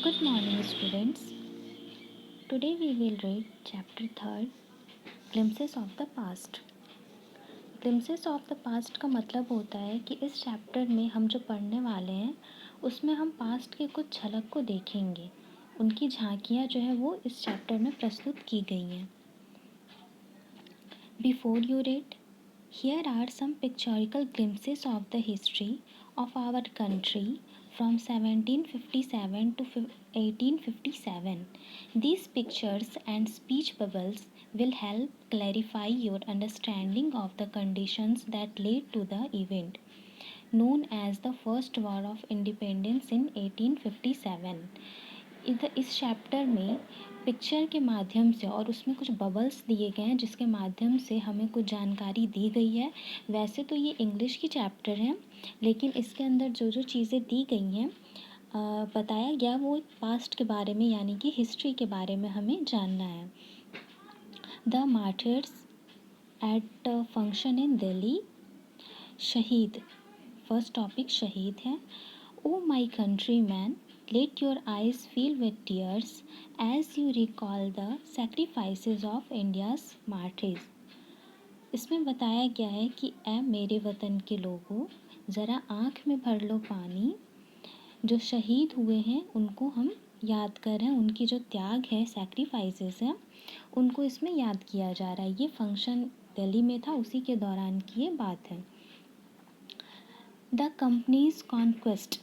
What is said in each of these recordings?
Good morning, students. Today we will read chapter 3 Glimpses of the Past. Glimpses of the Past का मतलब होता है कि इस चैप्टर में हम जो पढ़ने वाले हैं उसमें हम पास्ट के कुछ झलक को देखेंगे। उनकी झांकियाँ जो है वो इस चैप्टर में प्रस्तुत की गई हैं। Before you read, here are some pictorial glimpses of the history of our country from 1757 to 1857. These pictures and speech bubbles will help clarify your understanding of the conditions that led to the event known as the First War of Independence in 1857. इस chapter में picture के माध्यम से और उसमें कुछ bubbles दिए गए हैं जिसके माध्यम से हमें कुछ जानकारी दी गई है। वैसे तो ये इंग्लिश की चैप्टर है लेकिन इसके अंदर जो जो चीज़ें दी गई हैं बताया गया वो पास्ट के बारे में यानी कि हिस्ट्री के बारे में हमें जानना है। The martyrs at function in Delhi. शहीद, फर्स्ट टॉपिक शहीद है। Oh my country man, let your eyes fill with tears as you recall the sacrifices of India's martyrs. इसमें बताया गया है कि ऐ मेरे वतन के लोगों, ज़रा आँख में भर लो पानी। जो शहीद हुए हैं उनको हम याद कर रहे हैं, उनकी जो त्याग है, सैक्रिफाइसेस हैं, उनको इसमें याद किया जा रहा है। ये फंक्शन दिल्ली में था, उसी के दौरान की ये बात है। The companies conquest.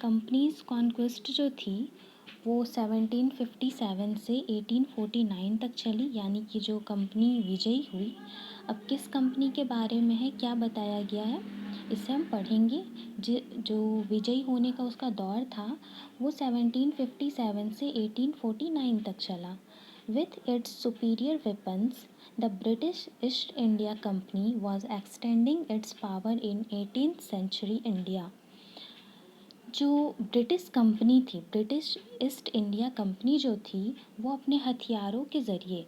Companies conquest जो थी वो 1757 से 1849 तक चली, यानी कि जो कंपनी विजयी हुई। अब किस कंपनी के बारे में है, क्या बताया गया है, इसे हम पढ़ेंगे। जो विजयी होने का उसका दौर था वो 1757 से 1849 तक चला। With its superior weapons, the British East India Company was extending its power in 18th century India. जो ब्रिटिश कंपनी थी, ब्रिटिश ईस्ट इंडिया कंपनी जो थी, वो अपने हथियारों के ज़रिए,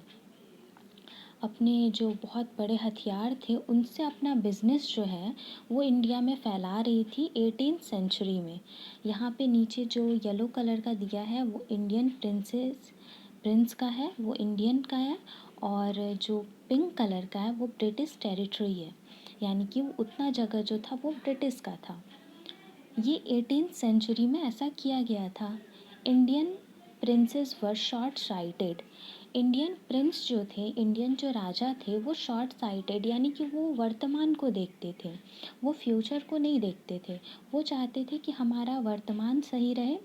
अपने जो बहुत बड़े हथियार थे उनसे अपना बिज़नेस जो है वो इंडिया में फैला रही थी 18th सेंचुरी में। यहाँ पे नीचे जो येलो कलर का दिया है वो इंडियन प्रिंस का है, वो इंडियन का है, और जो पिंक कलर का है वो ब्रिटिश टेरिटरी है, यानी कि उतना जगह जो था वो ब्रिटिश का था। ये 18th सेंचुरी में ऐसा किया गया था। इंडियन प्रिंसेस वर शॉर्ट साइटेड। इंडियन प्रिंस जो थे, इंडियन जो राजा थे, वो शॉर्ट साइटेड यानी कि वो वर्तमान को देखते थे, वो फ्यूचर को नहीं देखते थे। वो चाहते थे कि हमारा वर्तमान सही रहे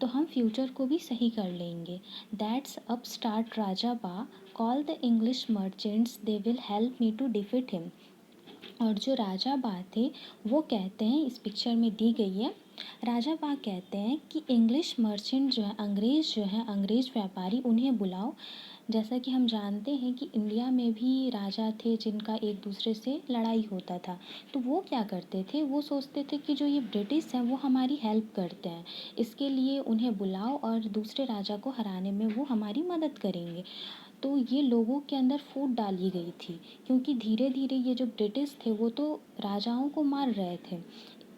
तो हम फ्यूचर को भी सही कर लेंगे। दैट्स अप स्टार्ट राजा बा call the English merchants, they will help me to defeat him. और जो राजा बा थे वो कहते हैं, इस पिक्चर में दी गई है, राजा बा कहते हैं कि इंग्लिश मर्चेंट जो है, अंग्रेज़ व्यापारी, उन्हें बुलाओ। जैसा कि हम जानते हैं कि इंडिया में भी राजा थे जिनका एक दूसरे से लड़ाई होता था, तो वो क्या करते थे, वो सोचते थे कि जो ये ब्रिटिश हैं वो हमारी हेल्प करते हैं, इसके लिए उन्हें बुलाओ और दूसरे राजा को हराने में वो हमारी मदद करेंगे। तो ये लोगों के अंदर फूट डाली गई थी, क्योंकि धीरे धीरे ये जो ब्रिटिश थे वो तो राजाओं को मार रहे थे,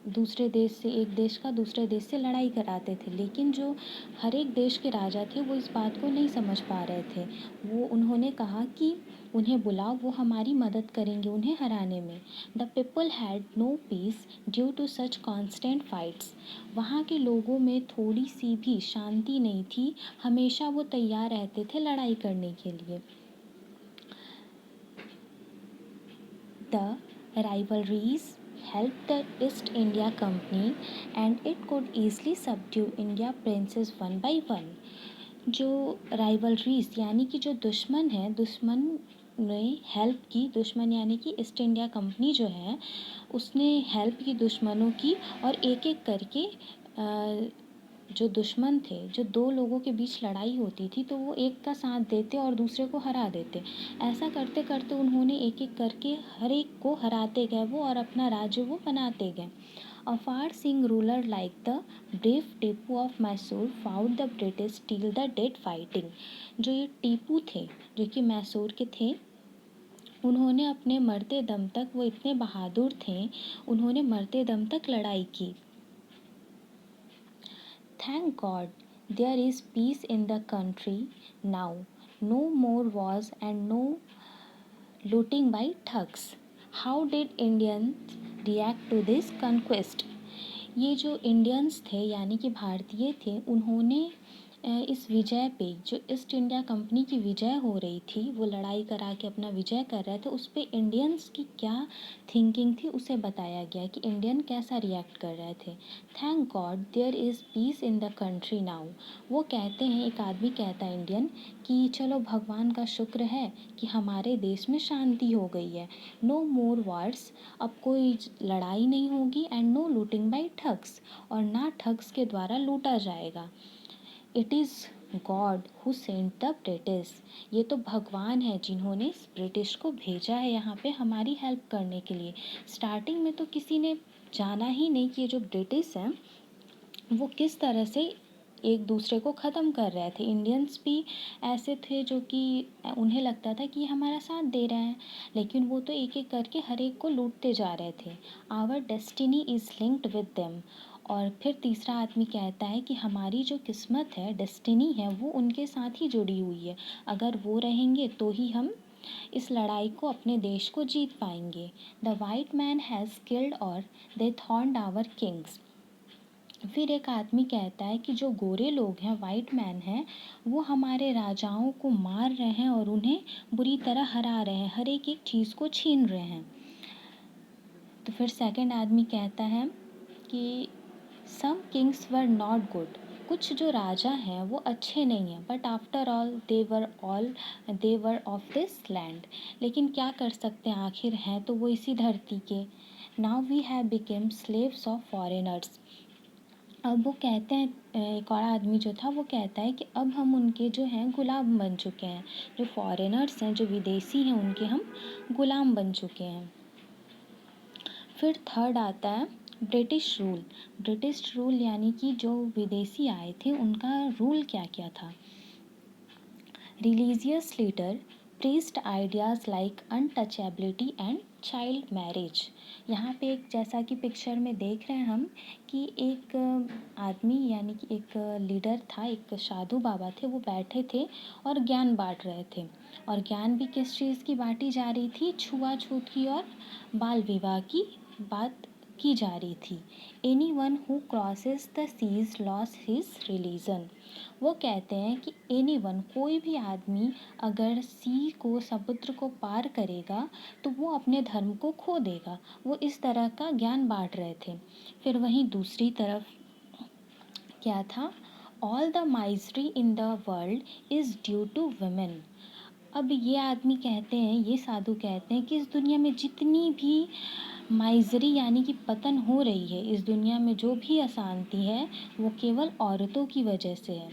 दूसरे देश से, एक देश का दूसरे देश से लड़ाई कराते थे, लेकिन जो हर एक देश के राजा थे वो इस बात को नहीं समझ पा रहे थे। उन्होंने कहा कि उन्हें बुलाओ, वो हमारी मदद करेंगे उन्हें हराने में। The people had no peace due to such constant fights. वहाँ के लोगों में थोड़ी सी भी शांति नहीं थी, हमेशा वो तैयार रहते थे लड़ाई करने के लिए। The rivalries helped the East India Company and it could easily subdue India princes one by one. जो राइवलरीज यानी कि जो दुश्मन है, दुश्मन ने हेल्प की, दुश्मन यानी कि ईस्ट इंडिया कंपनी जो है उसने हेल्प की दुश्मनों की, और एक एक करके जो दुश्मन थे, जो दो लोगों के बीच लड़ाई होती थी तो वो एक का साथ देते और दूसरे को हरा देते। ऐसा करते करते उन्होंने एक एक करके हर एक को हराते गए वो, और अपना राज्य वो बनाते गए। A far seeing ruler like the brave Tipu of Mysore fought the British till the death fighting. जो ये टीपू थे जो कि मैसूर के थे, उन्होंने अपने मरते दम तक, वो इतने बहादुर थे, उन्होंने मरते दम तक लड़ाई की। Thank God there is peace in the country now, no more wars and no looting by thugs. How did Indians react to this conquest? ये जो इंडियंस थे यानी कि भारतीय थे, उन्होंने इस विजय पे, जो ईस्ट इंडिया कंपनी की विजय हो रही थी, वो लड़ाई करा के अपना विजय कर रहे थे, उस पर इंडियंस की क्या थिंकिंग थी उसे बताया गया कि इंडियन कैसा रिएक्ट कर रहे थे। Thank God there is peace in the country now. वो कहते हैं, एक आदमी कहता है इंडियन, कि चलो भगवान का शुक्र है कि हमारे देश में शांति हो गई है। नो मोर वार्स, अब कोई लड़ाई नहीं होगी, and no looting by thugs, और ना ठग्स के द्वारा लूटा जाएगा। It is God who sent the British, ये तो भगवान है जिन्होंने ब्रिटिश को भेजा है यहाँ पे हमारी हेल्प करने के लिए। स्टार्टिंग में तो किसी ने जाना ही नहीं कि ये जो ब्रिटिश हैं वो किस तरह से एक दूसरे को ख़त्म कर रहे थे। इंडियंस भी ऐसे थे जो कि उन्हें लगता था कि ये हमारा साथ दे रहे हैं, लेकिन वो तो एक एक करके हर एक को लूटते जा रहे थे। Our destiny is linked with them, और फिर तीसरा आदमी कहता है कि हमारी जो किस्मत है, डेस्टिनी है, वो उनके साथ ही जुड़ी हुई है। अगर वो रहेंगे तो ही हम इस लड़ाई को, अपने देश को जीत पाएंगे। The white man has killed और दे थॉर्न्ड आवर किंग्स। फिर एक आदमी कहता है कि जो गोरे लोग हैं, वाइट मैन हैं, वो हमारे राजाओं को मार रहे हैं और उन्हें बुरी तरह हरा रहे हैं, हर एक एक चीज़ को छीन रहे हैं। तो फिर सेकंड आदमी कहता है कि सम किंग्स वर नॉट गुड, कुछ जो राजा हैं वो अच्छे नहीं हैं, but after all they were of this land, लेकिन क्या कर सकते हैं, आखिर हैं तो वो इसी धरती के। Now we have become slaves of foreigners. अब वो कहते हैं, एक और आदमी जो था वो कहता है कि अब हम उनके जो हैं गुलाम बन चुके हैं, जो फॉरेनर्स हैं, जो विदेशी हैं, उनके हम गुलाम बन चुके हैं। फिर थर्ड आता है ब्रिटिश रूल। ब्रिटिश रूल यानी कि जो विदेशी आए थे उनका रूल क्या क्या था। Religious leader priest ideas like untouchability and child marriage. यहाँ पे एक, जैसा कि पिक्चर में देख रहे हैं हम, कि एक आदमी यानी कि एक लीडर था, एक साधु बाबा थे, वो बैठे थे और ज्ञान बांट रहे थे। और ज्ञान भी किस चीज़ की बांटी जा रही थी, छुआछूत की और बाल विवाह की बात की जा रही थी। Anyone who crosses the seas loses his religion. वो कहते हैं कि एनी वन, कोई भी आदमी अगर सी को, समुद्र को पार करेगा तो वो अपने धर्म को खो देगा। वो इस तरह का ज्ञान बांट रहे थे। फिर वहीं दूसरी तरफ क्या था, all the misery in the world is due to women. अब ये आदमी कहते हैं, ये साधु कहते हैं कि इस दुनिया में जितनी भी माइजरी यानी कि पतन हो रही है, इस दुनिया में जो भी अशांति है, वो केवल औरतों की वजह से है।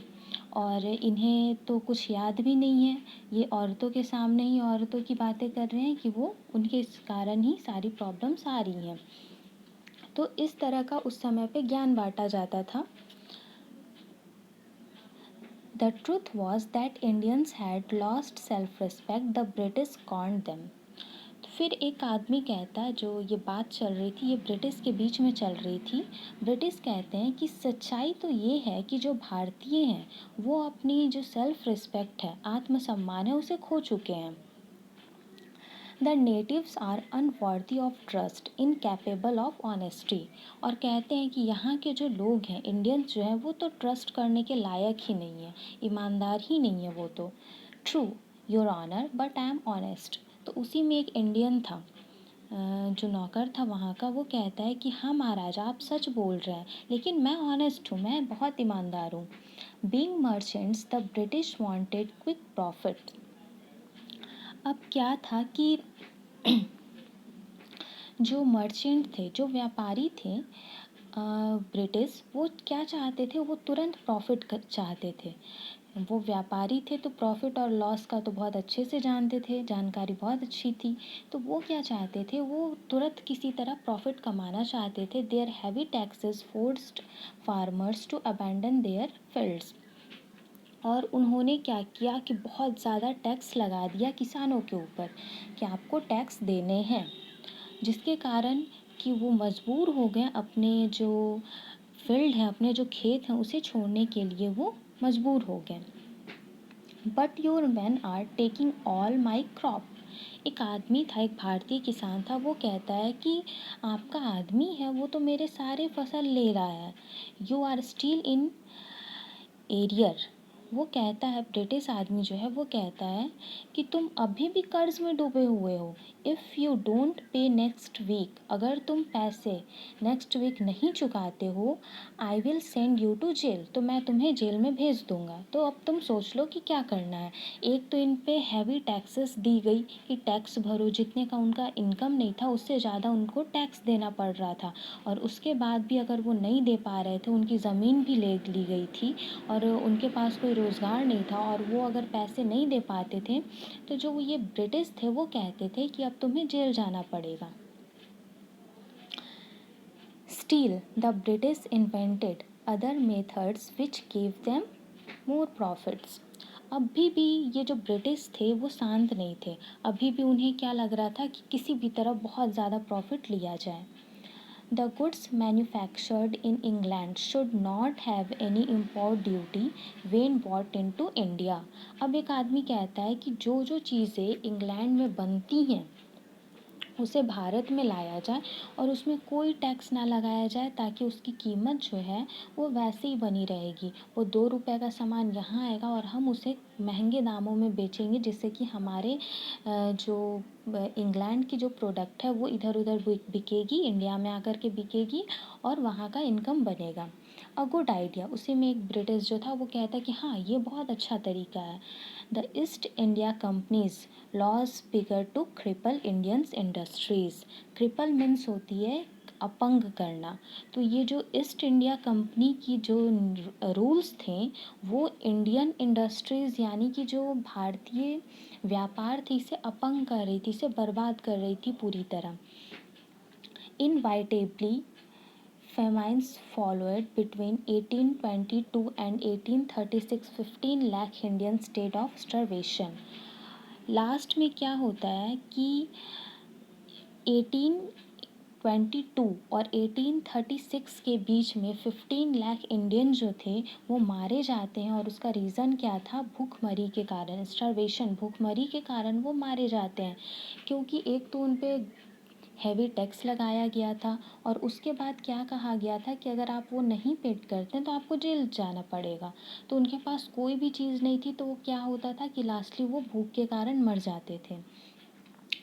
और इन्हें तो कुछ याद भी नहीं है, ये औरतों के सामने ही औरतों की बातें कर रहे हैं कि वो उनके इस कारण ही सारी प्रॉब्लम्स आ रही हैं। तो इस तरह का उस समय पे ज्ञान बांटा जाता था। The truth was that Indians had lost self respect, the British conned them. फिर एक आदमी कहता है, जो ये बात चल रही थी, ये ब्रिटिश के बीच में चल रही थी। ब्रिटिश कहते हैं कि सच्चाई तो ये है कि जो भारतीय हैं वो अपनी जो सेल्फ रिस्पेक्ट है, आत्मसम्मान है, उसे खो चुके हैं। The natives are unworthy of trust, incapable of honesty. और कहते हैं कि यहाँ के जो लोग हैं, इंडियंस जो हैं, वो तो ट्रस्ट करने के लायक ही नहीं है, ईमानदार ही नहीं है वो तो। True your honour but I am honest. तो उसी में एक इंडियन था, जो नौकर था वहाँ का, वो कहता है कि हाँ महाराज, आप सच बोल रहे हैं, लेकिन मैं ऑनेस्ट हूँ, मैं बहुत ईमानदार हूँ। Being merchants the British wanted quick profit. अब क्या था कि जो मर्चेंट थे, जो व्यापारी थे, ब्रिटिश, वो क्या चाहते थे, वो तुरंत प्रॉफिट चाहते थे। वो व्यापारी थे तो प्रॉफिट और लॉस का तो बहुत अच्छे से जानते थे, जानकारी बहुत अच्छी थी। तो वो क्या चाहते थे, वो तुरंत किसी तरह प्रॉफिट कमाना चाहते थे। Their heavy taxes forced farmers to abandon their fields. और उन्होंने क्या किया कि बहुत ज़्यादा टैक्स लगा दिया किसानों के ऊपर कि आपको टैक्स देने हैं, जिसके कारण कि वो मजबूर हो गए अपने जो फील्ड है, अपने जो खेत हैं उसे छोड़ने के लिए वो मजबूर हो गए। But your man are taking all my crop. एक आदमी था, एक भारतीय किसान था, वो कहता है कि आपका आदमी है वो तो मेरे सारे फसल ले रहा है। You are still in arrear. वो कहता है, ब्रिटिश आदमी जो है वो कहता है कि तुम अभी भी कर्ज में डूबे हुए हो। If you don't pay next week, अगर तुम पैसे नेक्स्ट वीक नहीं चुकाते हो, I will send you to jail, तो मैं तुम्हें जेल में भेज दूंगा। तो अब तुम सोच लो कि क्या करना है। एक तो इन पे हैवी टैक्सेस दी गई कि टैक्स भरो, जितने का उनका इनकम नहीं था उससे ज़्यादा उनको टैक्स देना पड़ रहा था, और उसके बाद भी अगर वो नहीं दे पा रहे थे, उनकी ज़मीन भी ले ली गई थी और उनके पास कोई रोज़गार नहीं था, और वो अगर पैसे नहीं दे पाते थे तो जो ये ब्रिटिश थे वो कहते थे कि अब तुम्हें जेल जाना पड़ेगा। Still the British invented other methods which gave them more profits. अभी भी ये जो ब्रिटिश थे वो शांत नहीं थे, अभी भी उन्हें क्या लग रहा था कि किसी भी तरह बहुत ज़्यादा प्रॉफिट लिया जाए। The goods manufactured in England should not have any import duty when brought into India। अब एक आदमी कहता है कि जो जो चीज़ें इंग्लैंड में बनती हैं उसे भारत में लाया जाए और उसमें कोई टैक्स ना लगाया जाए, ताकि उसकी कीमत जो है वो वैसे ही बनी रहेगी। वो 2 रुपए का सामान यहाँ आएगा और हम उसे महंगे दामों में बेचेंगे, जिससे कि हमारे जो इंग्लैंड की जो प्रोडक्ट है वो इधर उधर बिकेगी, इंडिया में आकर के बिकेगी और वहाँ का इनकम बनेगा। A good idea. उसी में एक ब्रिटिश जो था वो कहता कि हाँ ये बहुत अच्छा तरीका है। The East India Company's laws bigger to cripple Indians industries. Cripple means होती है अपंग करना। तो ये जो ईस्ट इंडिया कंपनी की जो रूल्स थे वो इंडियन इंडस्ट्रीज़ यानी कि जो भारतीय व्यापार थी इसे अपंग कर रही थी, इसे बर्बाद कर रही थी पूरी तरह। इनवाइटेबली famines followed between 1822 and 1836, 15 lakh Indians died of starvation। Last में क्या होता है कि 1822 और 1836 के बीच में 15 लाख इंडियन जो थे वो मारे जाते हैं, और उसका रीज़न क्या था? भूखमरी के कारण, स्टारवेशन, भूखमरी के कारण वो मारे जाते हैं। क्योंकि एक तो उन पे हैवी टैक्स लगाया गया था, और उसके बाद क्या कहा गया था कि अगर आप वो नहीं पे करते तो आपको जेल जाना पड़ेगा। तो उनके पास कोई भी चीज़ नहीं थी, तो वो क्या होता था कि लास्टली वो भूख के कारण मर जाते थे।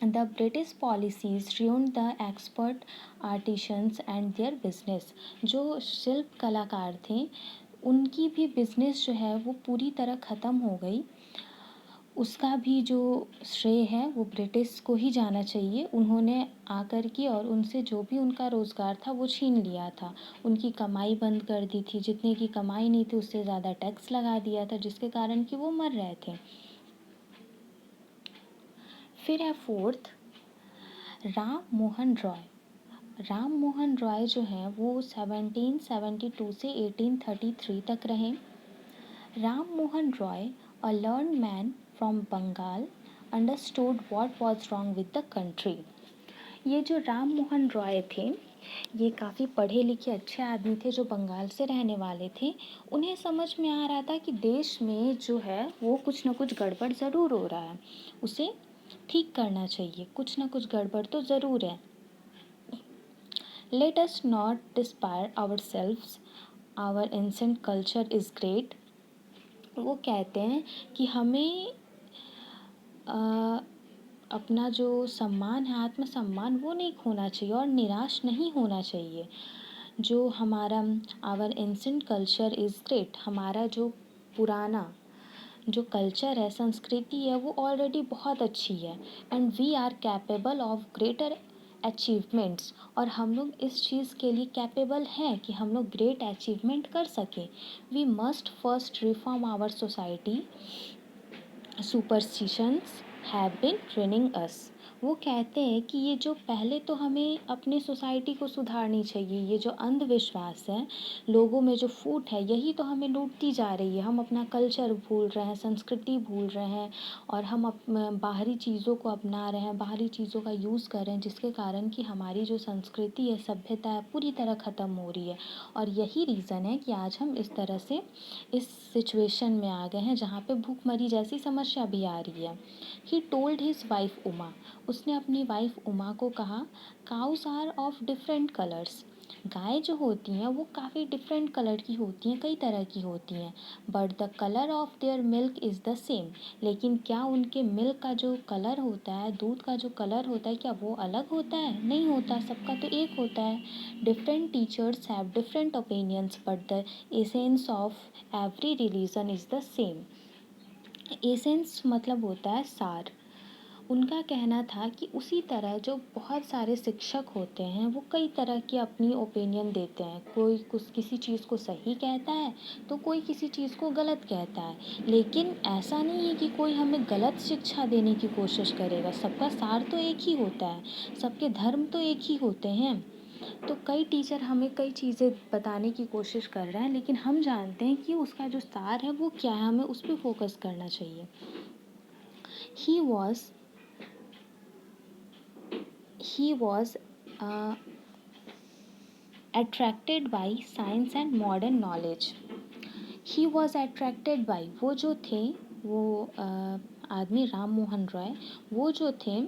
The British policies ruined the expert artisans and their business. जो शिल्प कलाकार थे उनकी भी बिजनेस जो है वो पूरी तरह ख़त्म हो गई। उसका भी जो श्रेय है वो ब्रिटिश को ही जाना चाहिए। उन्होंने आकर के और उनसे जो भी उनका रोज़गार था वो छीन लिया था, उनकी कमाई बंद कर दी थी, जितने की कमाई नहीं थी उससे ज़्यादा टैक्स लगा दिया था, जिसके कारण कि वो मर रहे थे। फिर है फोर्थ, राम मोहन रॉय। राम मोहन रॉय जो हैं वो 1772 से 1833 तक रहे। Ram Mohan Roy, a learned man from Bengal, understood what was wrong with the country। ये जो राम मोहन रॉय थे ये काफ़ी पढ़े लिखे अच्छे आदमी थे जो बंगाल से रहने वाले थे। उन्हें समझ में आ रहा था कि देश में जो है वो कुछ ना कुछ गड़बड़ ज़रूर हो रहा है, उसे ठीक करना चाहिए, कुछ ना कुछ गड़बड़ तो ज़रूर है। Let us not despair ourselves, our ancient culture is great। वो कहते हैं कि हमें अपना जो सम्मान है, आत्मसम्मान, वो नहीं खोना चाहिए और निराश नहीं होना चाहिए। जो हमारा our ancient culture is great, हमारा जो पुराना जो कल्चर है, संस्कृति है, वो ऑलरेडी बहुत अच्छी है। And we are capable of greater achievements. और हम लोग इस चीज़ के लिए कैपेबल हैं कि हम लोग ग्रेट अचीवमेंट कर सकें। We must first reform our society, superstitions have been training us वो कहते हैं कि ये जो पहले तो हमें अपनी सोसाइटी को सुधारनी चाहिए, ये जो अंधविश्वास है, लोगों में जो फूट है, यही तो हमें लूटती जा रही है। हम अपना कल्चर भूल रहे हैं, संस्कृति भूल रहे हैं और हम बाहरी चीज़ों को अपना रहे हैं, बाहरी चीज़ों का यूज़ कर रहे हैं, जिसके कारण कि हमारी जो संस्कृति है, सभ्यता है, पूरी तरह ख़त्म हो रही है। और यही रीज़न है कि आज हम इस तरह से इस सिचुएशन में आ गए हैं जहाँ पे भूखमरी जैसी समस्या भी आ रही है। He told his wife Uma, उसने अपनी वाइफ उमा को कहा, cows are of different colours, गाय जो होती हैं वो काफ़ी डिफरेंट कलर की होती हैं, कई तरह की होती हैं, but the colour of their milk is the same, लेकिन क्या उनके मिल्क का जो कलर होता है, दूध का जो कलर होता है, क्या वो अलग होता है? नहीं होता, सबका तो एक होता है। Different teachers have different opinions but the essence of every religion is the same. Essence मतलब होता है सार। उनका कहना था कि उसी तरह जो बहुत सारे शिक्षक होते हैं वो कई तरह की अपनी ओपिनियन देते हैं, कोई कुछ किसी चीज़ को सही कहता है तो कोई किसी चीज़ को गलत कहता है, लेकिन ऐसा नहीं है कि कोई हमें गलत शिक्षा देने की कोशिश करेगा। सबका सार तो एक ही होता है, सबके धर्म तो एक ही होते हैं। तो कई टीचर हमें कई चीज़ें बताने की कोशिश कर रहे हैं, लेकिन हम जानते हैं कि उसका जो सार है वो क्या है, हमें उस पर फोकस करना चाहिए। He was he was uh, attracted by science and modern knowledge. He was attracted by, वो जो थे, वो आदमी राम मोहन रॉय, वो जो थे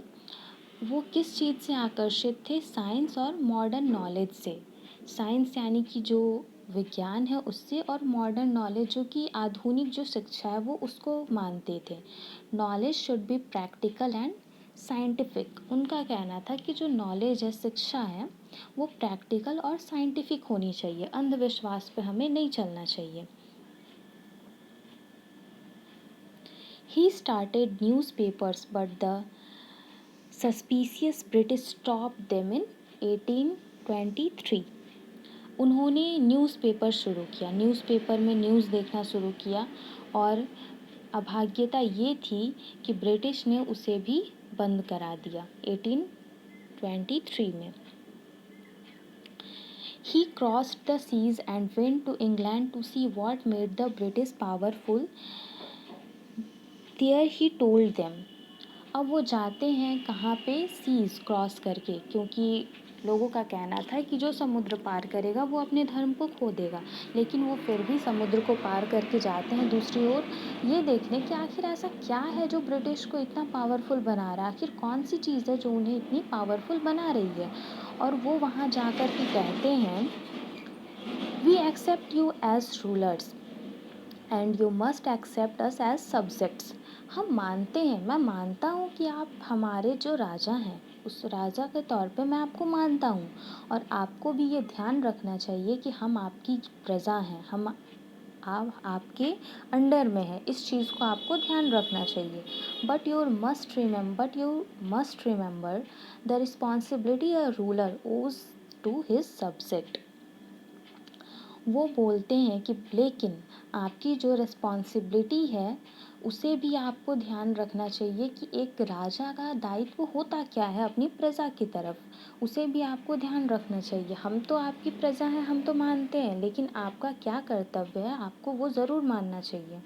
वो किस चीज़ से आकर्षित थे? साइंस और मॉडर्न नॉलेज से। साइंस यानी कि जो विज्ञान है उससे, और मॉडर्न नॉलेज जो कि आधुनिक जो शिक्षा है वो उसको मानते थे। Knowledge should be practical and scientific. उनका कहना था कि जो नॉलेज है, शिक्षा है, वो प्रैक्टिकल और साइंटिफिक होनी चाहिए, अंधविश्वास पे हमें नहीं चलना चाहिए। He started newspapers but the suspicious British stopped them in 1823. उन्होंने न्यूज़पेपर शुरू किया, न्यूज़पेपर में न्यूज़ देखना शुरू किया, और अभाग्यता ये थी कि ब्रिटिश ने उसे भी बंद करा दिया 1823 में। He crossed the seas and went to England to see what made the British powerful. There he told them. अब वो जाते हैं कहाँ पे? सीज़ क्रॉस करके, क्योंकि लोगों का कहना था कि जो समुद्र पार करेगा वो अपने धर्म को खो देगा, लेकिन वो फिर भी समुद्र को पार करके जाते हैं दूसरी ओर, ये देखने कि आखिर ऐसा क्या है जो ब्रिटिश को इतना पावरफुल बना रहा है, आखिर कौन सी चीज़ है जो उन्हें इतनी पावरफुल बना रही है। और वो वहाँ जाकर के कहते हैं, we accept you as rulers and you must accept us as subjects. हम मानते हैं, मैं मानता हूँ कि आप हमारे जो राजा हैं, उस राजा के तौर पे मैं आपको मानता हूँ, और आपको भी ये ध्यान रखना चाहिए कि हम आपकी प्रजा हैं, हम आप आपके अंडर में है, इस चीज़ को आपको ध्यान रखना चाहिए। But you must remember the responsibility a ruler ओज टू हिज सब्जेक्ट। वो बोलते हैं कि लेकिन आपकी जो रिस्पॉन्सिबिलिटी है उसे भी आपको ध्यान रखना चाहिए कि एक राजा का दायित्व होता क्या है अपनी प्रजा की तरफ, उसे भी आपको ध्यान रखना चाहिए। हम तो आपकी प्रजा हैं, हम तो मानते हैं, लेकिन आपका क्या कर्तव्य है आपको वो ज़रूर मानना चाहिए।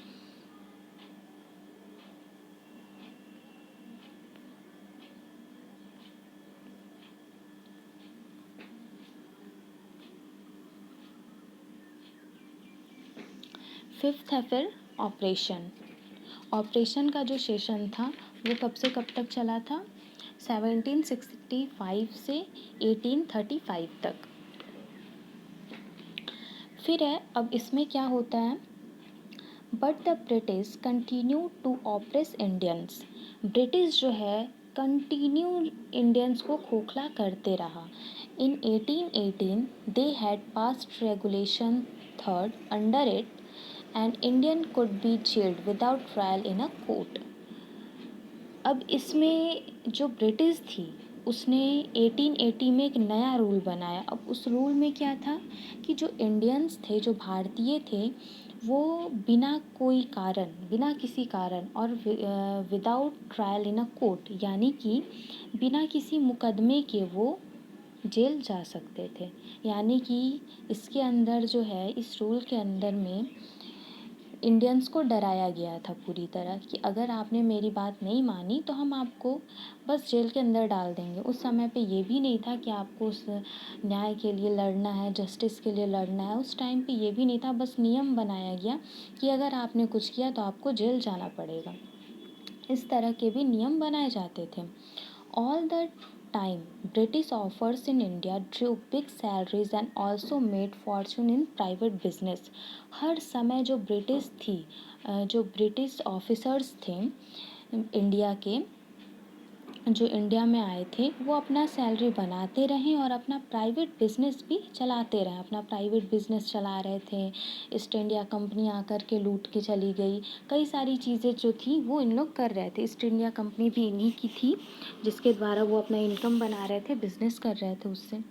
फिफ्थ है फिर ऑपरेशन। ऑपरेशन का जो सेशन था वो कब से कब तक चला था? 1765 से 1835 तक। फिर है, अब इसमें क्या होता है? But the British continue to oppress Indians. British जो है कंटिन्यू इंडियंस को खोखला करते रहा। In 1818 they had passed regulation third under it and Indian could be jailed without trial in a court. अब इसमें जो ब्रिटिश थी उसने 1880 में एक नया रूल बनाया। अब उस रूल में क्या था कि जो इंडियंस थे, जो भारतीय थे, वो बिना कोई कारण, बिना किसी कारण और without trial in a court, यानी कि बिना किसी मुकदमे के वो जेल जा सकते थे। यानी कि इसके अंदर जो है, इस रूल के अंदर में इंडियंस को डराया गया था पूरी तरह कि अगर आपने मेरी बात नहीं मानी तो हम आपको बस जेल के अंदर डाल देंगे। उस समय पे ये भी नहीं था कि आपको उस न्याय के लिए लड़ना है, जस्टिस के लिए लड़ना है। उस टाइम पे ये भी नहीं था, बस नियम बनाया गया कि अगर आपने कुछ किया तो आपको जेल जाना पड़ेगा। इस तरह के भी नियम बनाए जाते थे। All the time, British offers in India drew big salaries and also made fortune in private business. हर समय जो ब्रिटिश ऑफिसर्स थे इंडिया के, जो इंडिया में आए थे, वो अपना सैलरी बनाते रहें और अपना प्राइवेट बिजनेस भी चलाते रहें। अपना प्राइवेट बिजनेस चला रहे थे। ईस्ट इंडिया कंपनी आकर के लूट के चली गई। कई सारी चीज़ें जो थी वो इन लोग कर रहे थे। ईस्ट इंडिया कंपनी भी इन्हीं की थी, जिसके द्वारा वो अपना इनकम बना रहे थे, बिजनेस कर रहे थे उससे।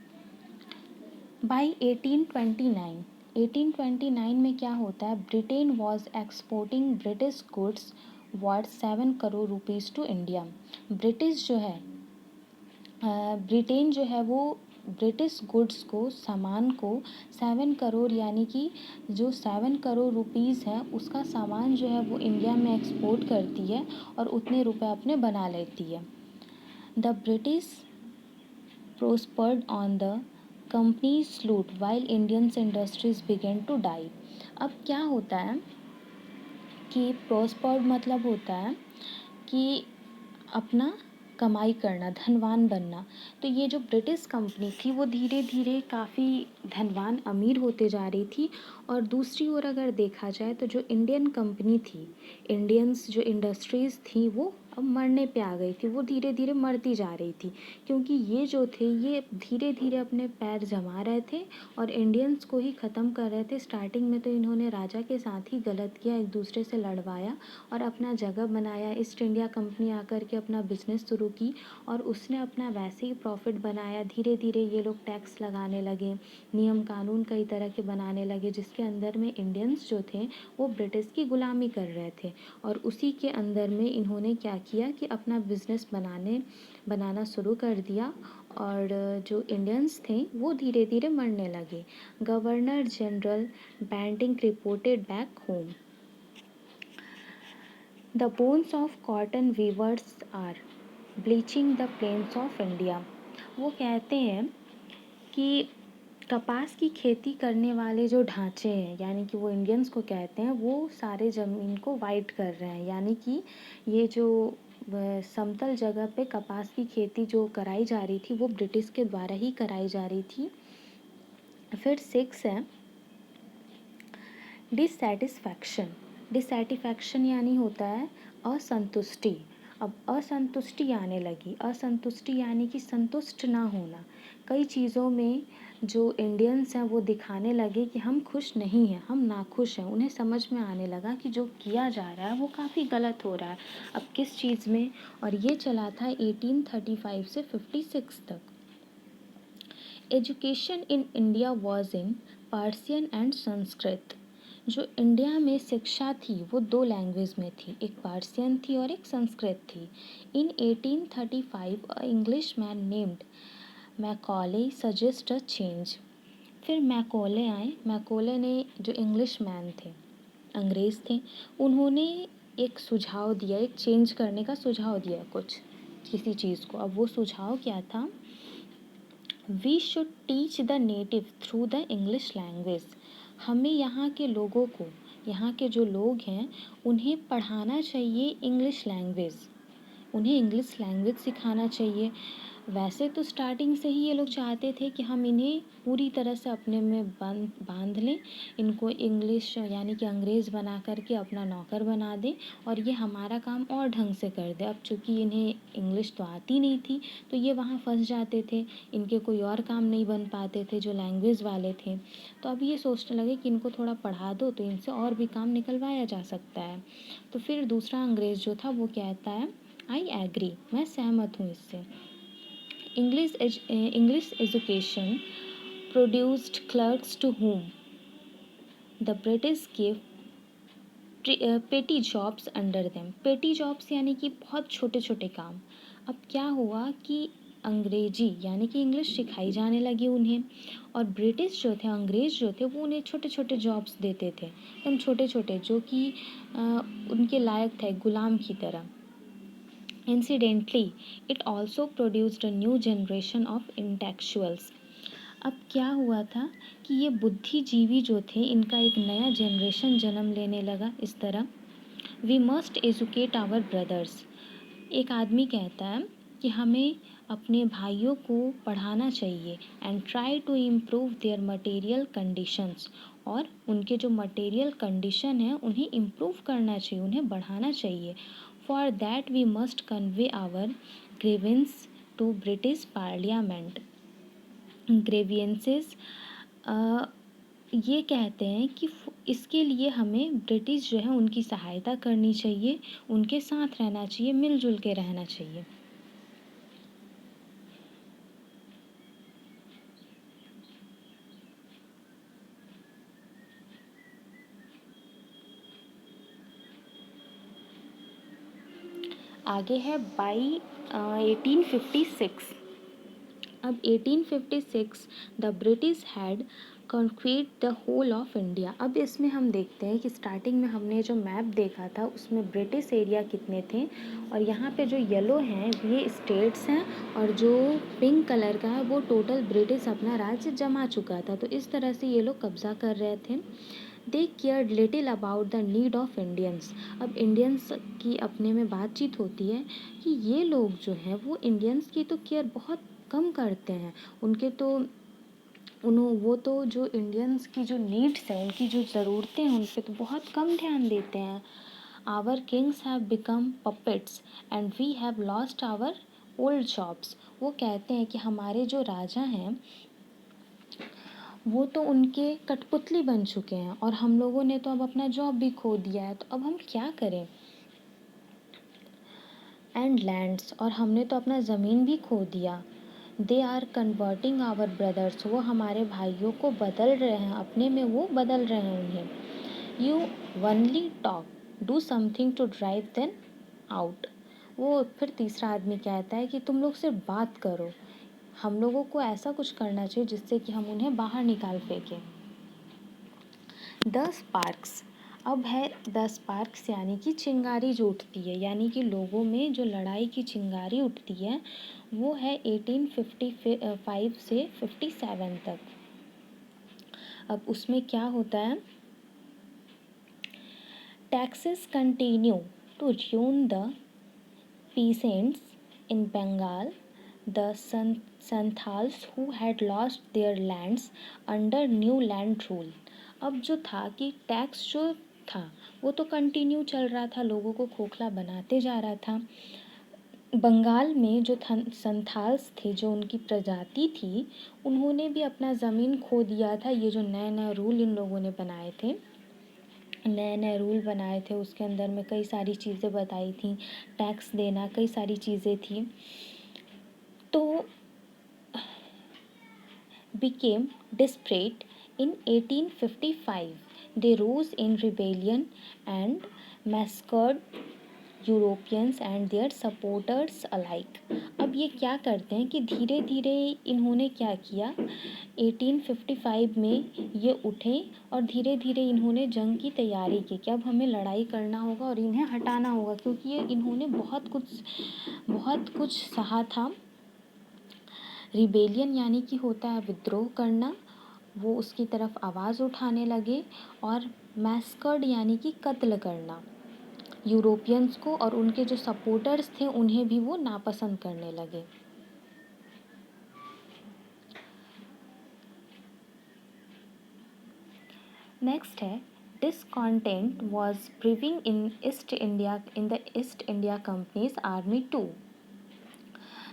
बाई 1829 में क्या होता है, Britain was exporting British goods worth 7 crore rupees to India. Britain जो है वो ब्रिटिश गुड्स को, सामान को 7 करोड़, यानी कि जो 7 करोड़ रुपीज़ है उसका सामान जो है वो इंडिया में एक्सपोर्ट करती है और उतने रुपए अपने बना लेती है। The British prospered on the company's loot while Indians industries began to die। अब क्या होता है कि prospered मतलब होता है कि अपना कमाई करना, धनवान बनना। तो ये जो ब्रिटिश कंपनी थी वो धीरे धीरे काफ़ी धनवान, अमीर होते जा रही थी। और दूसरी ओर अगर देखा जाए तो जो इंडियन कंपनी थी, इंडियंस जो इंडस्ट्रीज़ थी, वो अब मरने पे आ गई थी। वो धीरे धीरे मरती जा रही थी, क्योंकि ये जो थे ये धीरे धीरे अपने पैर जमा रहे थे और इंडियंस को ही ख़त्म कर रहे थे। स्टार्टिंग में तो इन्होंने राजा के साथ ही गलत किया, एक दूसरे से लड़वाया और अपना जगह बनाया। ईस्ट इंडिया कंपनी आकर के अपना बिजनेस शुरू की और उसने अपना वैसे ही प्रॉफिट बनाया। धीरे धीरे ये लोग टैक्स लगाने लगे, नियम कानून कई तरह के बनाने लगे, जिसके अंदर में इंडियंस जो थे वो ब्रिटिश की गुलामी कर रहे थे। और उसी के अंदर में इन्होंने क्या किया कि अपना बिजनेस बनाना शुरू कर दिया और जो इंडियंस थे वो धीरे धीरे मरने लगे। Governor General Bentinck reported back home, the bones of cotton weavers are bleaching the plains of India. वो कहते हैं कि कपास की खेती करने वाले जो ढांचे हैं, यानी कि वो इंडियंस को कहते हैं, वो सारे ज़मीन को वाइट कर रहे हैं। यानी कि ये जो समतल जगह पे कपास की खेती जो कराई जा रही थी वो ब्रिटिश के द्वारा ही कराई जा रही थी। फिर 6 है डिससेटिस्फैक्शन। डिससेटिस्फैक्शन यानी होता है असंतुष्टि। अब असंतुष्टि आने लगी। असंतुष्टि यानी कि संतुष्ट ना होना। कई चीज़ों में जो इंडियंस हैं वो दिखाने लगे कि हम खुश नहीं हैं, हम नाखुश हैं। उन्हें समझ में आने लगा कि जो किया जा रहा है वो काफ़ी गलत हो रहा है। अब किस चीज़ में, और ये चला था 1835 से 56 तक। Education in India was in Persian and Sanskrit. जो इंडिया में शिक्षा थी वो 2 लैंग्वेज में थी, एक पर्शियन थी और एक संस्कृत थी। In 1835 a English man named Macaulay suggest a change. फिर मैकॉले आए। मैकॉले ने, जो इंग्लिश मैन थे, अंग्रेज़ थे, उन्होंने एक सुझाव दिया, एक चेंज करने का सुझाव दिया कुछ किसी चीज़ को। अब वो सुझाव क्या था, we should teach the native through the English language. हमें यहाँ के लोगों को, यहाँ के जो लोग हैं उन्हें पढ़ाना चाहिए इंग्लिश लैंग्वेज, उन्हें इंग्लिश लैंग्वेज सिखाना चाहिए। वैसे तो स्टार्टिंग से ही ये लोग चाहते थे कि हम इन्हें पूरी तरह से अपने में बांध लें, इनको इंग्लिश यानी कि अंग्रेज़ बना करके अपना नौकर बना दें और ये हमारा काम और ढंग से कर दे। अब चूँकि इन्हें इंग्लिश तो आती नहीं थी तो ये वहाँ फंस जाते थे, इनके कोई और काम नहीं बन पाते थे जो लैंग्वेज वाले थे। तो अब ये सोचने लगे कि इनको थोड़ा पढ़ा दो तो इनसे और भी काम निकलवाया जा सकता है। तो फिर दूसरा अंग्रेज़ जो था वो कहता है, आई एग्री, मैं सहमत हूँ इससे। English education produced clerks to whom the British gave पेटी जॉब्स अंडर देम। पेटी जॉब्स यानी कि बहुत छोटे छोटे काम। अब क्या हुआ कि अंग्रेजी यानी कि इंग्लिश सिखाई जाने लगी उन्हें, और ब्रिटिश जो थे, अंग्रेज़ जो थे, वो उन्हें छोटे छोटे जॉब्स देते थे, एकदम छोटे छोटे, जो कि उनके लायक थे, गुलाम की तरह। Incidentally, it also produced a new generation of intellectuals. अब क्या हुआ था कि ये बुद्धिजीवी जो थे, इनका एक नया जनरेशन जन्म लेने लगा इस तरह। We must educate our brothers. एक आदमी कहता है कि हमें अपने भाइयों को पढ़ाना चाहिए, and try to improve their material conditions, और उनके जो मटेरियल कंडीशन है उन्हें इम्प्रूव करना चाहिए, उन्हें बढ़ाना चाहिए। For that we must convey our grievance to British parliament. Grievances ये कहते हैं कि इसके लिए हमें ब्रिटिश जो है उनकी सहायता करनी चाहिए, उनके साथ रहना चाहिए, मिलजुल के रहना चाहिए। आगे है बाई 1856। अब 1856 the British had conquered the whole of India. अब इसमें हम देखते हैं कि स्टार्टिंग में हमने जो मैप देखा था उसमें ब्रिटिश एरिया कितने थे, और यहाँ पे जो येलो हैं ये स्टेट्स हैं, और जो पिंक कलर का है वो टोटल ब्रिटिश अपना राज्य जमा चुका था। तो इस तरह से ये लोग कब्जा कर रहे थे। They cared little about the need of Indians. अब इंडियंस की अपने में बातचीत होती है कि ये लोग जो हैं वो इंडियंस की तो केयर बहुत कम करते हैं, उनके तो वो तो जो इंडियंस की जो नीड्स हैं, उनकी जो ज़रूरतें हैं, उन पर तो बहुत कम ध्यान देते हैं। Our kings have become puppets and we have lost our old jobs. वो कहते हैं कि हमारे जो राजा हैं वो तो उनके कठपुतली बन चुके हैं, और हम लोगों ने तो अब अपना जॉब भी खो दिया है, तो अब हम क्या करें। एंड लैंड्स, और हमने तो अपना ज़मीन भी खो दिया। They are converting our brothers, वो हमारे भाइयों को बदल रहे हैं, अपने में वो बदल रहे हैं उन्हें। You only talk, do something to drive them out. वो फिर तीसरा आदमी कहता है कि तुम लोग सिर्फ बात करो, हम लोगों को ऐसा कुछ करना चाहिए जिससे कि हम उन्हें बाहर निकाल फेंकें। 10 स्पार्क्स। अब है 10 स्पार्क्स यानी कि चिंगारी जो उठती है, यानी कि लोगों में जो लड़ाई की चिंगारी उठती है, वो है 1855 से 57 तक। अब उसमें क्या होता है, taxes continue to ruin the peasants in Bengal, the Santhals who had lost their lands under new land rule। अब जो था कि टैक्स जो था वो तो कंटिन्यू चल रहा था, लोगों को खोखला बनाते जा रहा था। बंगाल में जो संथाल्स थे, जो उनकी प्रजाति थी, उन्होंने भी अपना ज़मीन खो दिया था। ये जो नए नए रूल इन लोगों ने बनाए थे, नए नए रूल बनाए थे, उसके अंदर में कई सारी चीज़ें बताई थी, टैक्स देना, कई सारी चीज़ें थी। तो became desperate in 1855. They rose in rebellion and massacred Europeans and their supporters alike. अब ये क्या करते हैं कि धीरे धीरे इन्होंने क्या किया, 1855 में ये उठे और धीरे धीरे इन्होंने जंग की तैयारी की कि अब हमें लड़ाई करना होगा और इन्हें हटाना होगा, क्योंकि ये इन्होंने बहुत कुछ सहा था। रिबेलियन यानी कि होता है विद्रोह करना, वो उसकी तरफ आवाज़ उठाने लगे, और मैस्कर्ड यानी कि कत्ल करना यूरोपियंस को, और उनके जो सपोर्टर्स थे उन्हें भी वो नापसंद करने लगे। नेक्स्ट है, discontent was brewing in the East India Company's army too.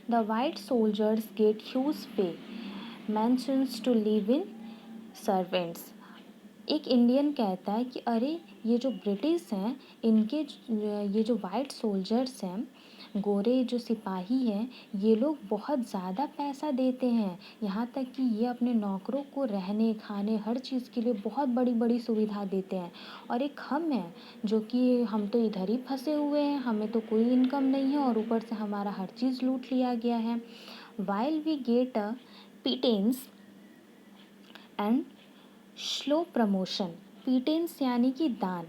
The white soldiers get huge pay, mansions to live in, servants. एक इंडियन कहता है कि अरे ये जो ब्रिटिश हैं, इनके ये जो वाइट सोल्जर्स हैं गोरे जो सिपाही हैं ये लोग बहुत ज़्यादा पैसा देते हैं, यहाँ तक कि ये अपने नौकरों को रहने खाने हर चीज़ के लिए बहुत बड़ी बड़ी सुविधा देते हैं। और एक हम हैं जो कि हम तो इधर ही फंसे हुए हैं, हमें तो कोई इनकम नहीं है और ऊपर से हमारा हर चीज़ लूट लिया गया है। While we get a pittance and slow promotion. Pittance यानी कि दान।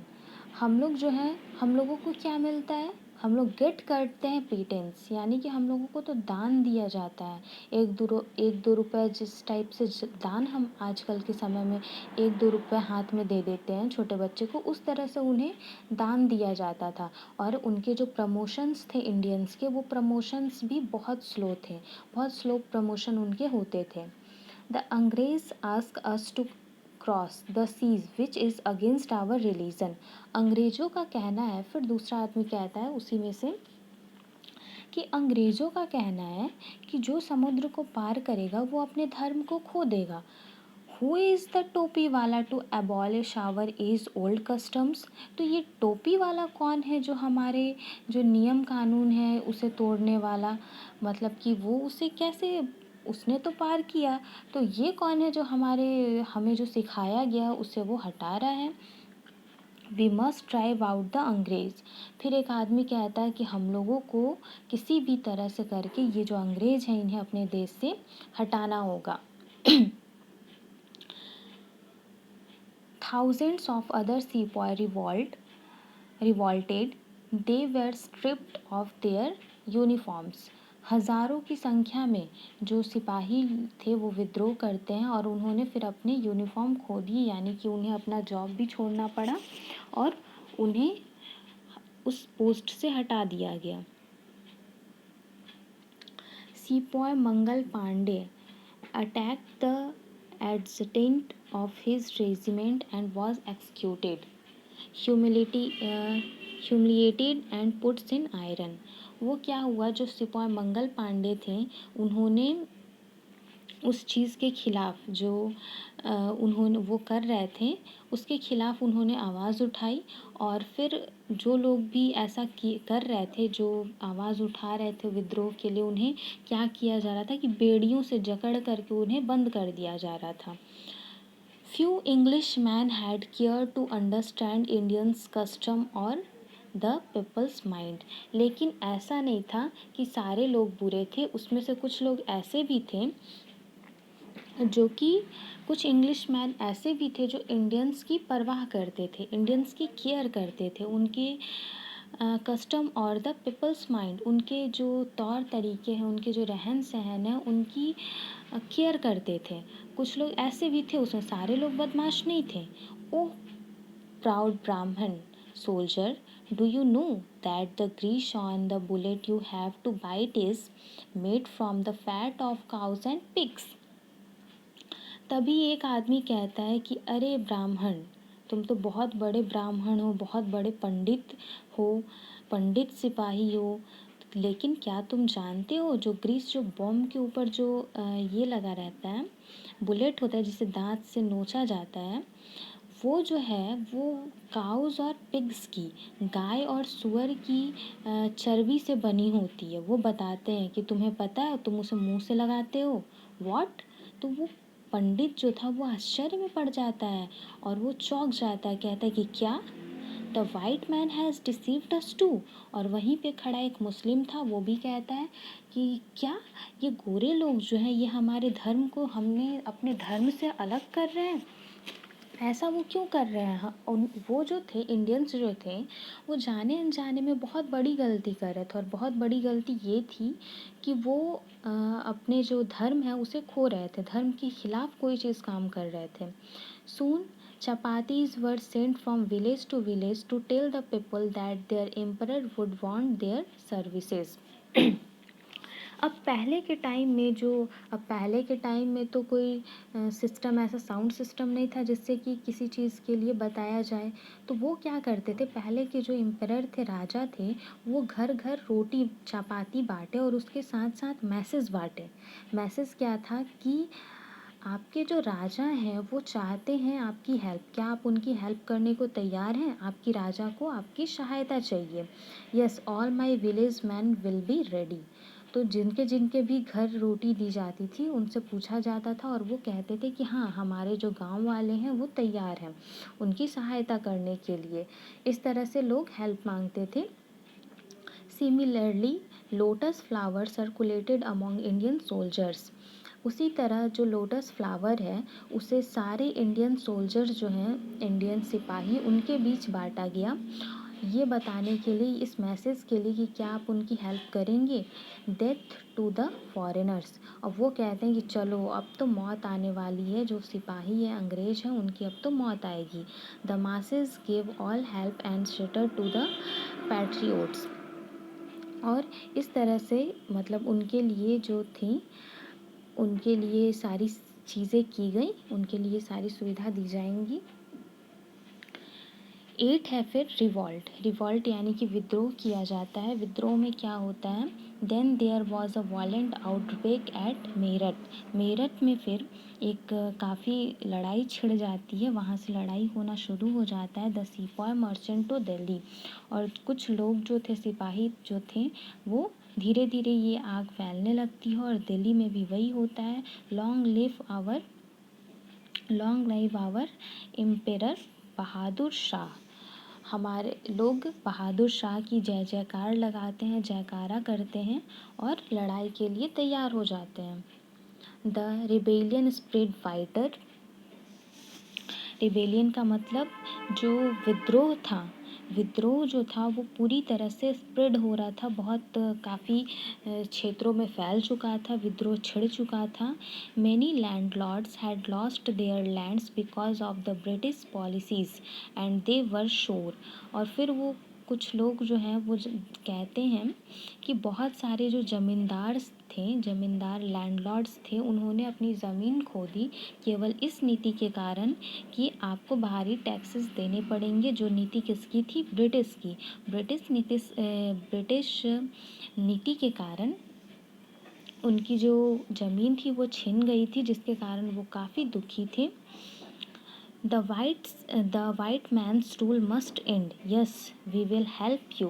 हम लोग जो है हम लोगों को क्या मिलता है, हम लोग गेट करते हैं पीटेंस, यानी कि हम लोगों को तो दान दिया जाता है। एक दो रुपये जिस टाइप से दान हम आजकल के समय में एक दो रुपये हाथ में दे देते हैं छोटे बच्चे को, उस तरह से उन्हें दान दिया जाता था। और उनके जो प्रमोशंस थे इंडियंस के, वो प्रमोशंस भी बहुत स्लो थे, बहुत स्लो प्रमोशन उनके होते थे। The Angrez ask us to cross the seas which is against our religion। अंग्रेज़ों का कहना है, फिर दूसरा आदमी कहता है उसी में से कि अंग्रेज़ों का कहना है कि जो समुद्र को पार करेगा वो अपने धर्म को खो देगा। Who is the topi wala to abolish our age old customs. तो ये टोपी वाला कौन है जो हमारे जो नियम कानून है उसे तोड़ने वाला, मतलब कि वो उसे कैसे, उसने तो पार किया, तो ये कौन है जो हमें जो सिखाया गया उसे वो हटा रहा है। We must drive out the Angrez. फिर एक आदमी कहता है कि हम लोगों को किसी भी तरह से करके ये जो अंग्रेज़ हैं इन्हें अपने देश से हटाना होगा। Thousands of other sepoy revolted. They were stripped of their uniforms। हज़ारों की संख्या में जो सिपाही थे वो विद्रोह करते हैं और उन्होंने फिर अपने यूनिफॉर्म खो दिए, यानी कि उन्हें अपना जॉब भी छोड़ना पड़ा और उन्हें उस पोस्ट से हटा दिया गया। सिपाही Mangal Pandey attacked the adjutant of his regiment and was executed, humiliated and put in iron। वो क्या हुआ, जो सिपाही मंगल पांडे थे उन्होंने उस चीज़ के खिलाफ जो उन्होंने वो कर रहे थे उसके खिलाफ उन्होंने आवाज़ उठाई, और फिर जो लोग भी ऐसा कर रहे थे, जो आवाज़ उठा रहे थे विद्रोह के लिए, उन्हें क्या किया जा रहा था कि बेड़ियों से जकड़ करके उन्हें बंद कर दिया जा रहा था। Few Englishmen had cared to understand Indians' custom or the people's mind। लेकिन ऐसा नहीं था कि सारे लोग बुरे थे, उसमें से कुछ लोग ऐसे भी थे जो कि कुछ इंग्लिशमैन ऐसे भी थे जो इंडियंस की परवाह करते थे, इंडियंस की केयर करते थे, उनके कस्टम और द पीपल्स माइंड, उनके जो तौर तरीके हैं, उनके जो रहन सहन है, उनकी केयर करते थे। कुछ लोग ऐसे भी थे, उसमें सारे लोग बदमाश नहीं थे। ओह प्राउड ब्राह्मण soldier, do you know that the grease on the bullet you have to bite is made from the fat of cows and pigs। तभी एक आदमी कहता है कि अरे ब्राह्मण, तुम तो बहुत बड़े ब्राह्मण हो, बहुत बड़े पंडित हो, पंडित सिपाही हो, लेकिन क्या तुम जानते हो जो ग्रीस, जो बॉम्ब के ऊपर जो ये लगा रहता है, बुलेट होता है जिसे दांत से नोचा जाता है, वो जो है वो काउज और पिग्स की, गाय और सुअर की चर्बी से बनी होती है। वो बताते हैं कि तुम्हें पता है, तुम उसे मुंह से लगाते हो, व्हाट। तो वो पंडित जो था वो आश्चर्य में पड़ जाता है और वो चौंक जाता है, कहता है कि क्या, the white man has deceived us too. और वहीं पे खड़ा एक मुस्लिम था, वो भी कहता है कि क्या ये गोरे लोग जो हैं ये हमारे धर्म को, हमने अपने धर्म से अलग कर रहे हैं, ऐसा वो क्यों कर रहे हैं। वो जो थे इंडियंस जो थे वो जाने अनजाने में बहुत बड़ी गलती कर रहे थे, और बहुत बड़ी गलती ये थी कि वो अपने जो धर्म है उसे खो रहे थे, धर्म के खिलाफ कोई चीज़ काम कर रहे थे। सून chapatis were sent from village to village to tell the people that their emperor would want their services। अब पहले के टाइम में तो कोई सिस्टम, ऐसा साउंड सिस्टम नहीं था जिससे कि किसी चीज़ के लिए बताया जाए। तो वो क्या करते थे, पहले के जो एम्परर थे, राजा थे, वो घर घर रोटी चपाती बांटे और उसके साथ साथ मैसेज बांटे। मैसेज क्या था कि आपके जो राजा हैं वो चाहते हैं आपकी हेल्प, क्या आप उनकी हेल्प करने को तैयार हैं? आपकी राजा को आपकी सहायता चाहिए। Yes, all my village man will be ready. तो जिनके जिनके भी घर रोटी दी जाती थी उनसे पूछा जाता था और वो कहते थे कि हाँ, हमारे जो गांव वाले हैं वो तैयार हैं उनकी सहायता करने के लिए। इस तरह से लोग हेल्प मांगते थे। Similarly lotus flower circulated among Indian soldiers. उसी तरह जो लोटस फ्लावर है उसे सारे इंडियन सोल्जर्स जो हैं, इंडियन सिपाही, उनके बीच बांटा गया, ये बताने के लिए, इस मैसेज के लिए कि क्या आप उनकी हेल्प करेंगे। Death to the foreigners. अब वो कहते हैं कि चलो अब तो मौत आने वाली है, जो सिपाही है अंग्रेज हैं उनकी अब तो मौत आएगी। The masses give all help and shelter to the patriots. और इस तरह से मतलब उनके लिए जो थी, उनके लिए सारी चीज़ें की गई, उनके लिए सारी सुविधा दी जाएंगी। 8 है फिर रिवॉल्ट। रिवॉल्ट यानी कि विद्रोह किया जाता है। विद्रोह में क्या होता है? Then there was a violent outbreak at Meerut. Meerut में फिर एक काफ़ी लड़ाई छिड़ जाती है, वहाँ से लड़ाई होना शुरू हो जाता है। द सिपाही मर्चेंट टू दिल्ली। और कुछ लोग जो थे, सिपाही जो थे, वो धीरे धीरे ये आग फैलने लगती है और दिल्ली में भी वही होता है। Long live our emperor Bahadur Shah. हमारे लोग बहादुर शाह की जय जयकार लगाते हैं, जयकारा करते हैं और लड़ाई के लिए तैयार हो जाते हैं। The rebellion spread fighter. Rebellion का मतलब जो विद्रोह था, विद्रोह जो था वो पूरी तरह से स्प्रेड हो रहा था, बहुत काफ़ी क्षेत्रों में फैल चुका था, विद्रोह छिड़ चुका था। Many landlords had lost their lands because of the British policies and they were sure. और फिर वो कुछ लोग जो हैं वो कहते हैं कि बहुत सारे जो ज़मींदार लैंडलॉर्ड्स थे, उन्होंने अपनी ज़मीन खो दी केवल इस नीति के कारण कि आपको बाहरी टैक्सेस देने पड़ेंगे। जो नीति किसकी थी? ब्रिटिश की। ब्रिटिश नीति के कारण उनकी जो ज़मीन थी वो छिन गई थी, जिसके कारण वो काफ़ी दुखी थे। The white man's rule must end, yes we will help you.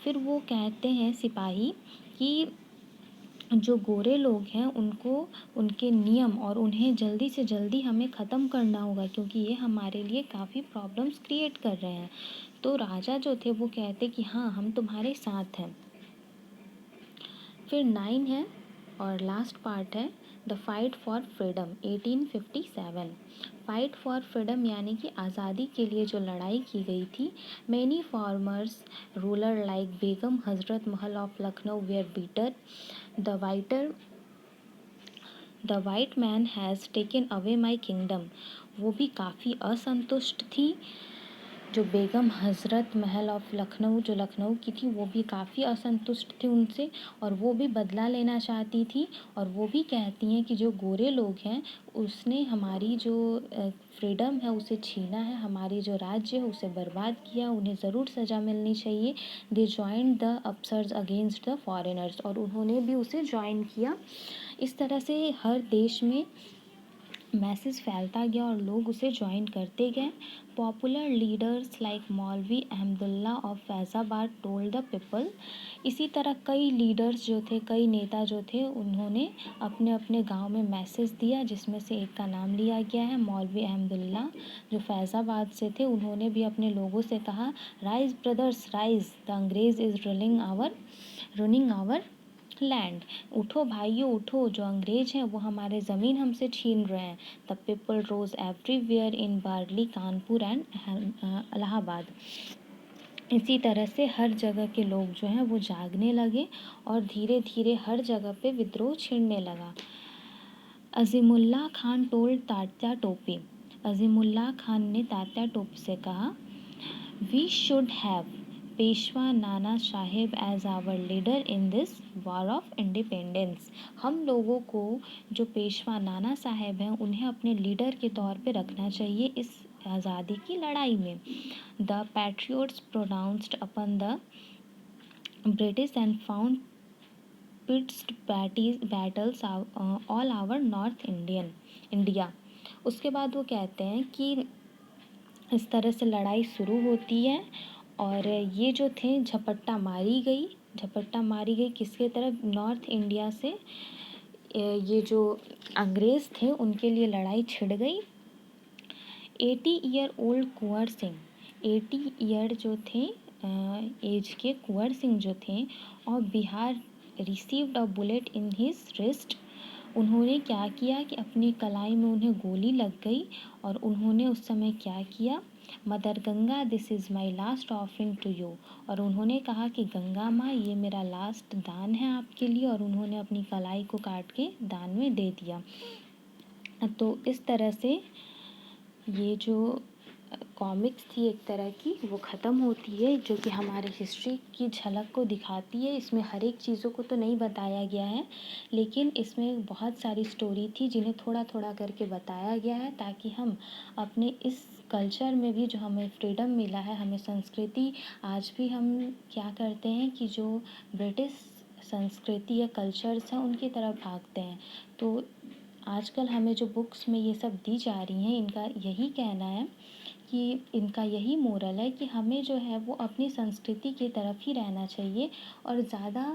फिर वो कहते हैं सिपाही कि जो गोरे लोग हैं उनको, उनके नियम और उन्हें जल्दी से जल्दी हमें ख़त्म करना होगा, क्योंकि ये हमारे लिए काफ़ी प्रॉब्लम्स क्रिएट कर रहे हैं। तो राजा जो थे वो कहते कि हाँ, हम तुम्हारे साथ हैं। फिर 9 है और लास्ट पार्ट है the fight for freedom 1857। Fight for freedom यानी कि आज़ादी के लिए जो लड़ाई की गई थी। Many former ruler like Begum Hazrat Mahal of Lucknow were bitter. The white man has taken away my kingdom. वो भी काफ़ी असंतुष्ट थी। जो बेगम हज़रत महल ऑफ लखनऊ, जो लखनऊ की थी, वो भी काफ़ी असंतुष्ट थी उनसे और वो भी बदला लेना चाहती थी। और वो भी कहती हैं कि जो गोरे लोग हैं उसने हमारी जो फ्रीडम है उसे छीना है, हमारी जो राज्य है उसे बर्बाद किया, उन्हें ज़रूर सज़ा मिलनी चाहिए। They joined the upsurge against the foreigners. और उन्होंने भी उसे ज्वाइन किया। इस तरह से हर देश में मैसेज फैलता गया और लोग उसे ज्वाइन करते गए। पॉपुलर लीडर्स लाइक मौलवी Ahmadullah of Faizabad told the people. इसी तरह कई लीडर्स जो थे, कई नेता जो थे, उन्होंने अपने अपने गांव में मैसेज दिया, जिसमें से एक का नाम लिया गया है मौलवी अहमदुल्ला, जो फैज़ाबाद से थे। उन्होंने भी अपने लोगों से कहा, राइज ब्रदर्स राइज, द अंग्रेज इज़ रनिंग आवर लैंड। उठो भाइयों उठो, जो अंग्रेज हैं वो हमारे ज़मीन हमसे छीन रहे हैं। The people rose everywhere in Bareilly, Kanpur and Allahabad. इसी तरह से हर जगह के लोग जो हैं वो जागने लगे और धीरे धीरे हर जगह पे विद्रोह छिड़ने लगा। अज़ीमुल्लाह खान टोल्ड तात्या टोपे। अज़ीमुल्लाह खान ने तात्या टोपे से कहा, we should have Peshwa Nana Sahib as our leader in this war of independence. हम लोगों को जो पेशवा नाना साहेब हैं उन्हें अपने लीडर के तौर पे रखना चाहिए इस आज़ादी की लड़ाई में। The patriots pronounced upon the British and found pitched battles all over North Indian. India. उसके बाद वो कहते हैं कि इस तरह से लड़ाई शुरू होती है और ये जो थे झपट्टा मारी गई किसके तरफ, नॉर्थ इंडिया से। ये जो अंग्रेज़ थे उनके लिए लड़ाई छिड़ गई। 80 year old Kunwar Singh, 80 year जो थे एज के कुंवर सिंह जो थे, और Bihar received a bullet in his wrist. उन्होंने क्या किया कि अपनी कलाई में उन्हें गोली लग गई और उन्होंने उस समय क्या किया, mother Ganga this is my last offering to you. और उन्होंने कहा कि गंगा माँ ये मेरा लास्ट दान है आपके लिए, और उन्होंने अपनी कलाई को काट के दान में दे दिया। तो इस तरह से ये जो कॉमिक्स थी एक तरह की वो ख़त्म होती है, जो कि हमारे हिस्ट्री की झलक को दिखाती है। इसमें हर एक चीज़ों को तो नहीं बताया गया है, लेकिन इसमें बहुत सारी स्टोरी थी जिन्हें थोड़ा थोड़ा करके बताया गया है, ताकि हम अपने इस कल्चर में भी जो हमें फ्रीडम मिला है, हमें संस्कृति, आज भी हम क्या करते हैं कि जो ब्रिटिश संस्कृति या कल्चर्स हैं उनकी तरफ भागते हैं। तो आजकल हमें जो बुक्स में ये सब दी जा रही हैं, इनका यही कहना है कि इनका यही मोरल है कि हमें जो है वो अपनी संस्कृति की तरफ ही रहना चाहिए, और ज़्यादा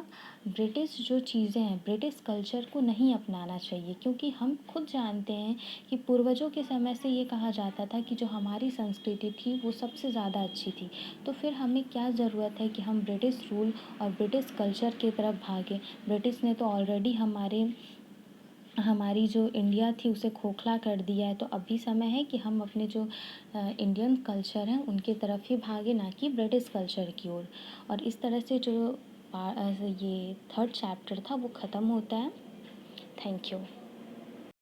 ब्रिटिश जो चीज़ें हैं, ब्रिटिश कल्चर को नहीं अपनाना चाहिए, क्योंकि हम खुद जानते हैं कि पूर्वजों के समय से ये कहा जाता था कि जो हमारी संस्कृति थी वो सबसे ज़्यादा अच्छी थी। तो फिर हमें क्या ज़रूरत है कि हम ब्रिटिश रूल और ब्रिटिश कल्चर की तरफ भागें। ब्रिटिश ने तो ऑलरेडी हमारी जो इंडिया थी उसे खोखला कर दिया है। तो अभी समय है कि हम अपने जो इंडियन कल्चर हैं उनकी तरफ ही भागे, ना कि ब्रिटिश कल्चर की ओर। और इस तरह से जो ये 3rd चैप्टर था वो ख़त्म होता है। Thank you.